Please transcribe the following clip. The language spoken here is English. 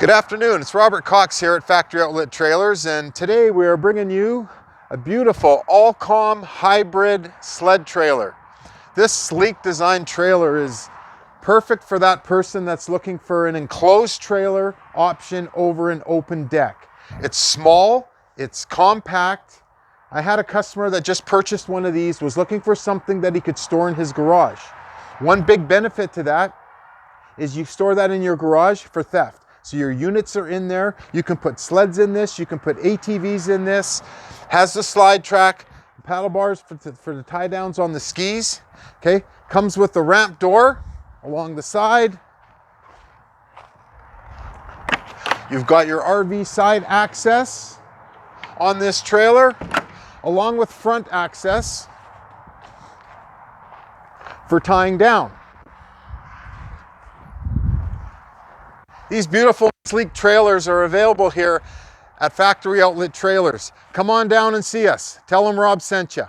Good afternoon, it's Robert Cox here at Factory Outlet Trailers, and today we are bringing you a beautiful Alcom Hybrid sled trailer. This sleek design trailer is perfect for that person that's looking for an enclosed trailer option over an open deck. It's small, it's compact. I had a customer that just purchased one of these, was looking for something that he could store in his garage. One big benefit to that is you store that in your garage for theft. So your units are in there. You can put sleds in this. You can put ATVs in this. Has the slide track, paddle bars for the tie downs on the skis. Okay, comes with the ramp door along the side. You've got your RV side access on this trailer, along with front access for tying down. These beautiful, sleek trailers are available here at Factory Outlet Trailers. Come on down and see us. Tell them Rob sent you.